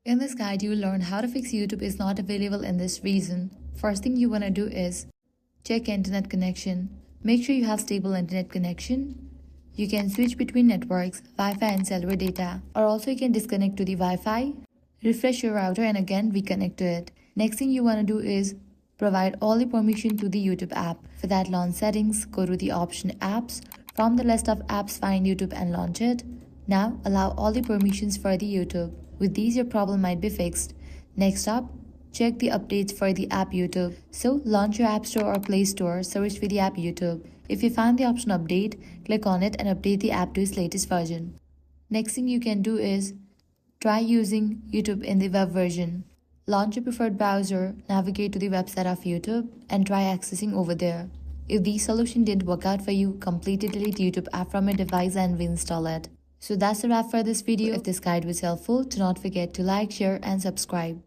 In this guide, you will learn how to fix YouTube is not available in this region. First thing you want to do is check internet connection. Make sure you have stable internet connection. You can switch between networks, Wi-Fi and cellular data, or also you can disconnect to the Wi-Fi, refresh your router and again reconnect to it. Next thing you want to do is provide all the permission to the YouTube app. For that, launch settings, go to the option apps. From the list of apps, find YouTube and launch it. Now allow all the permissions for the YouTube. With these, your problem might be fixed. Next up, check the updates for the app YouTube. So launch your App Store or Play Store, search for the app YouTube. If you find the option update, click on it and update the app to its latest version. Next thing you can do is try using YouTube in the web version. Launch your preferred browser, navigate to the website of YouTube and try accessing over there. If the solution didn't work out for you, completely delete YouTube app from your device and reinstall it. So that's a wrap for this video. If this guide was helpful, do not forget to like, share and subscribe.